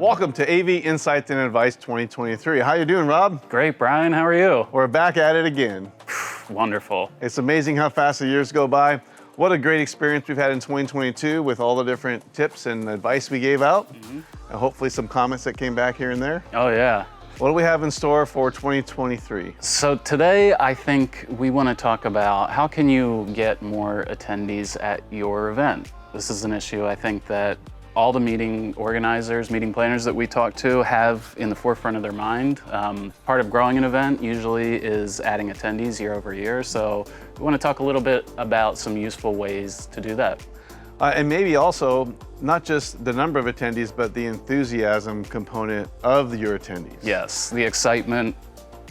Welcome to AV Insights and Advice 2023. How you doing, Rob? Great, Brian. How are you? We're back at it again. Wonderful. It's amazing how fast the years go by. What a great experience we've had in 2022 with all the different tips and advice we gave out. And hopefully some comments that came back here and there. Oh, yeah. What do we have in store for 2023? So today, I think we want to talk about how can you get more attendees at your event. This is an issue I think that all the meeting organizers, meeting planners that we talk to have in the forefront of their mind. Part of growing an event usually is adding attendees year over year. So we want to talk a little bit about some useful ways to do that. And maybe also not just the number of attendees, but the enthusiasm component of your attendees. Yes, the excitement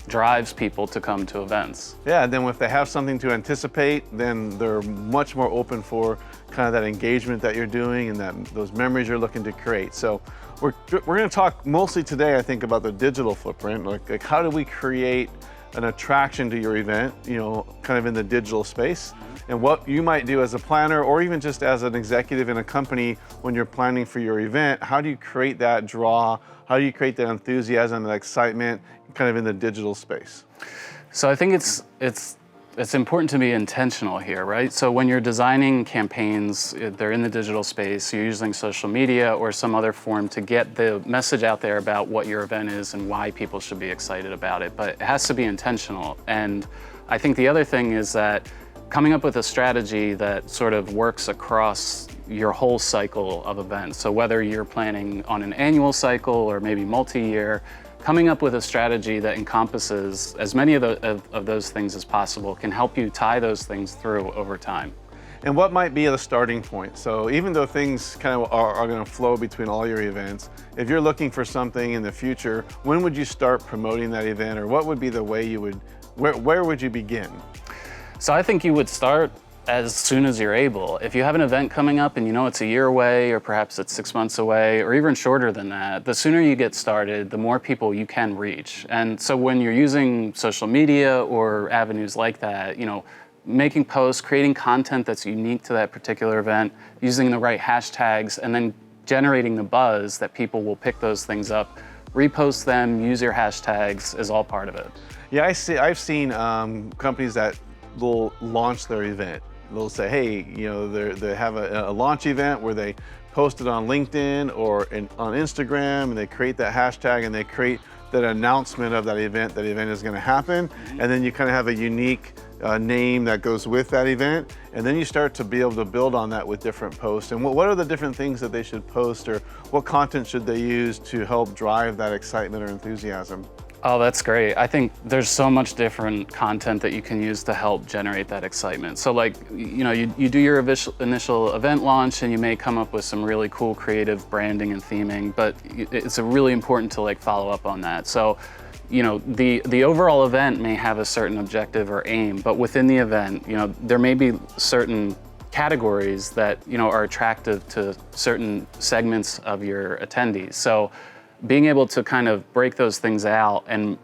drives people to come to events. Yeah, and then if they have something to anticipate, then they're much more open for kind of that engagement that you're doing and those memories you're looking to create. So we're going to talk mostly today, I think, about the digital footprint, like how do we create an attraction to your event, kind of in the digital space, and what you might do as a planner or even just as an executive in a company when you're planning for your event. How do you create that draw? How do you create that enthusiasm, that excitement, kind of in the digital space? So I think it's important to be intentional here, right? So when you're designing campaigns, they're in the digital space, you're using social media or some other form to get the message out there about what your event is and why people should be excited about it, but it has to be intentional. And I think the other thing is that coming up with a strategy that sort of works across your whole cycle of events. So whether you're planning on an annual cycle or maybe multi-year, coming up with a strategy that encompasses as many of those things as possible can help you tie those things through over time. And what might be the starting point? So even though things kind of are going to flow between all your events, if you're looking for something in the future, when would you start promoting that event, or what would be the way you would, where would you begin? So I think you would start as soon as you're able. If you have an event coming up and you know it's a year away, or perhaps it's 6 months away, or even shorter than that, the sooner you get started, the more people you can reach. And so when you're using social media or avenues like that, making posts, creating content that's unique to that particular event, using the right hashtags, and then generating the buzz that people will pick those things up, repost them, use your hashtags is all part of it. Yeah, I've seen companies that will launch their event. They'll say, hey, they have a launch event where they post it on LinkedIn or on Instagram, and they create that hashtag and they create that announcement of that event is going to happen. And then you kind of have a unique name that goes with that event. And then you start to be able to build on that with different posts. And what are the different things that they should post, or what content should they use to help drive that excitement or enthusiasm? Oh, that's great. I think there's so much different content that you can use to help generate that excitement. So you do your initial event launch and you may come up with some really cool creative branding and theming, but it's really important to follow up on that. So, the overall event may have a certain objective or aim, but within the event, there may be certain categories that, are attractive to certain segments of your attendees. So being able to kind of break those things out and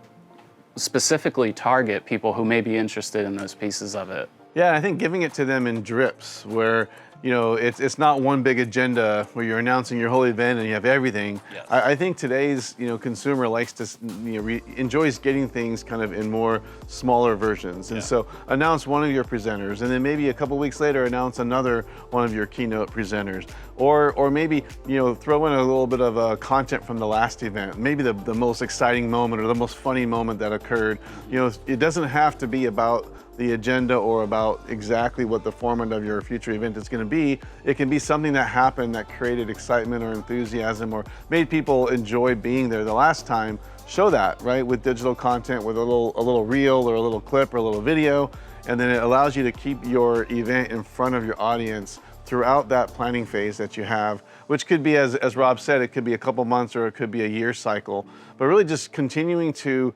specifically target people who may be interested in those pieces of it. Yeah, I think giving it to them in drips where, it's not one big agenda where you're announcing your whole event and you have everything. Yes. I think today's, consumer likes to, enjoys getting things kind of in more smaller versions. And so announce one of your presenters, and then maybe a couple weeks later announce another one of your keynote presenters. Or maybe, throw in a little bit of content from the last event, maybe the most exciting moment or the most funny moment that occurred. It doesn't have to be about the agenda or about exactly what the format of your future event is going to be. It can be something that happened that created excitement or enthusiasm or made people enjoy being there the last time. Show that, right, with digital content, with a little reel or a little clip or a little video, and then it allows you to keep your event in front of your audience throughout that planning phase that you have, which could be, as Rob said, it could be a couple months or it could be a year cycle, but really just continuing to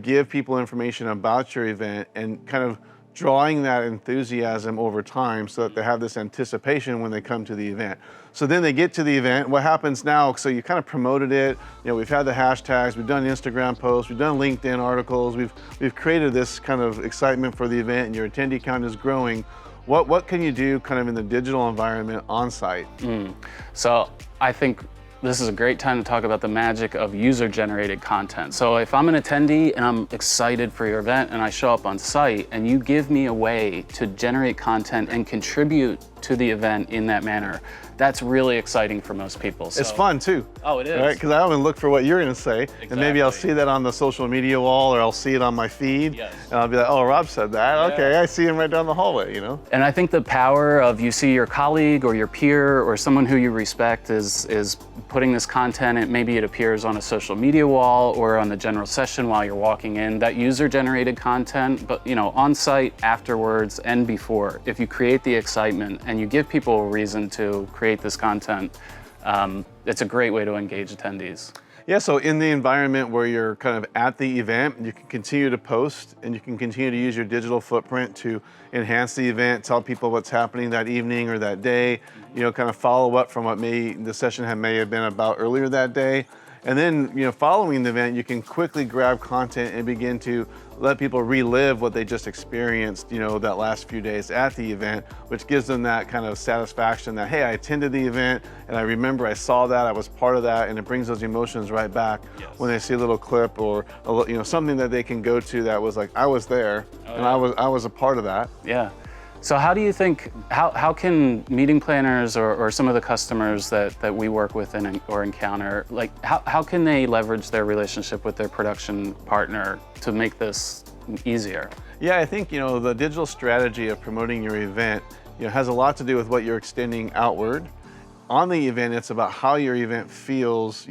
give people information about your event and kind of drawing that enthusiasm over time so that they have this anticipation when they come to the event. So then they get to the event, what happens now? So you kind of promoted it, we've had the hashtags, we've done Instagram posts, we've done LinkedIn articles, we've created this kind of excitement for the event and your attendee count is growing. What can you do kind of in the digital environment on site? So I think this is a great time to talk about the magic of user-generated content. So if I'm an attendee and I'm excited for your event and I show up on site and you give me a way to generate content and contribute to the event in that manner, that's really exciting for most people. So. It's fun too. Oh, it is. Right? Because I haven't looked for what you're going to say, and maybe I'll see that on the social media wall, or I'll see it on my feed, and I'll be like, oh, Rob said that. Yeah. Okay, I see him right down the hallway, you know? And I think the power of you see your colleague or your peer or someone who you respect is putting this content, and maybe it appears on a social media wall or on the general session while you're walking in, that user-generated content, but on site, afterwards, and before. If you create the excitement and you give people a reason to create this content, it's a great way to engage attendees. Yeah, so in the environment where you're kind of at the event, you can continue to post and you can continue to use your digital footprint to enhance the event, tell people what's happening that evening or that day, kind of follow up from what the session may have been about earlier that day. And then, following the event, you can quickly grab content and begin to let people relive what they just experienced, that last few days at the event, which gives them that kind of satisfaction that, hey, I attended the event and I remember I saw that, I was part of that, and it brings those emotions right back when they see a little clip or something that they can go to that was like, I was there and I was a part of that. Yeah. So how do you think, how can meeting planners or some of the customers that we work with or encounter, like how can they leverage their relationship with their production partner to make this easier? Yeah, I think, the digital strategy of promoting your event, has a lot to do with what you're extending outward. On the event, it's about how your event feels,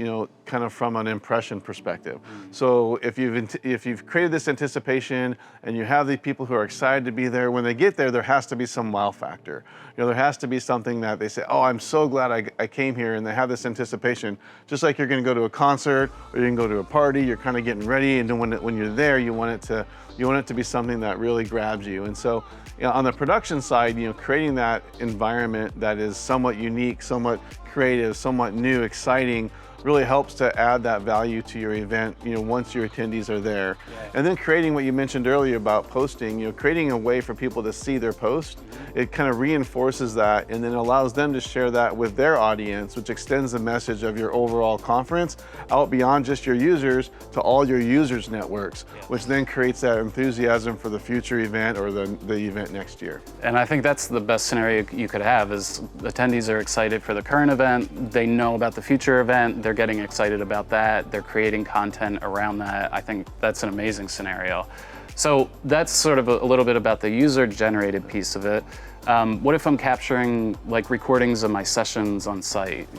kind of from an impression perspective. So if you've created this anticipation and you have the people who are excited to be there, when they get there, there has to be some wow factor. There has to be something that they say, oh, I'm so glad I came here, and they have this anticipation. Just like you're going to go to a concert or you can go to a party, you're kind of getting ready, and then when you're there, you want it to be something that really grabs you. And so, on the production side, creating that environment that is somewhat unique, somewhat creative, somewhat new, exciting, really helps to add that value to your event, once your attendees are there. Yeah. And then creating what you mentioned earlier about posting, creating a way for people to see their post, it kind of reinforces that and then allows them to share that with their audience, which extends the message of your overall conference out beyond just your users to all your users' networks, which then creates that enthusiasm for the future event or the event next year. And I think that's the best scenario you could have, is attendees are excited for the current event, they know about the future event, they're getting excited about that, they're creating content around that. I think that's an amazing scenario. So that's sort of a little bit about the user-generated piece of it. What if I'm capturing like recordings of my sessions on site?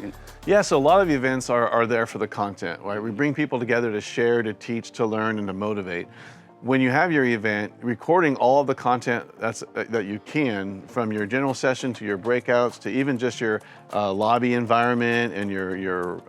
Yeah, so a lot of events are there for the content, right? We bring people together to share, to teach, to learn, and to motivate. When you have your event, recording all of the content that you can, from your general session to your breakouts to even just your lobby environment and your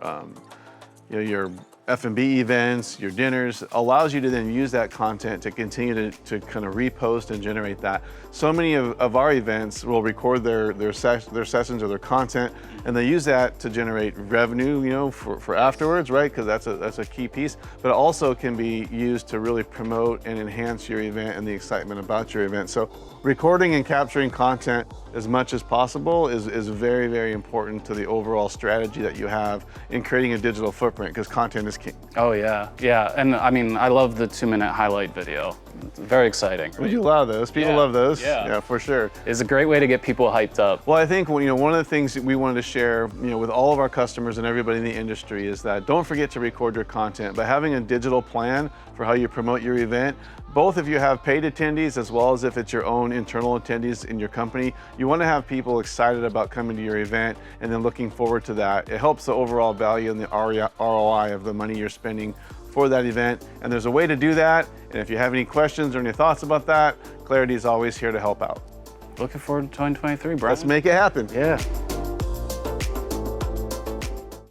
F&B events, your dinners, allows you to then use that content to continue to kind of repost and generate that. So many of our events will record their sessions or their content, and they use that to generate revenue, for afterwards, right? Because that's a key piece. But it also can be used to really promote and enhance your event and the excitement about your event. So recording and capturing content as much as possible is very, very important to the overall strategy that you have in creating a digital footprint, because content is king. Oh yeah, yeah. And I mean, I love the 2-minute highlight video. It's very exciting. Right? We do love those. People love those. Yeah, for sure. It's a great way to get people hyped up. Well, I think one of the things that we wanted to share, with all of our customers and everybody in the industry is that don't forget to record your content. But having a digital plan for how you promote your event, both if you have paid attendees as well as if it's your own internal attendees in your company, you want to have people excited about coming to your event and then looking forward to that. It helps the overall value and the ROI of the money you're spending for that event. And there's a way to do that. And if you have any questions or any thoughts about that, Clarity is always here to help out. Looking forward to 2023, Brian. Let's make it happen. Yeah.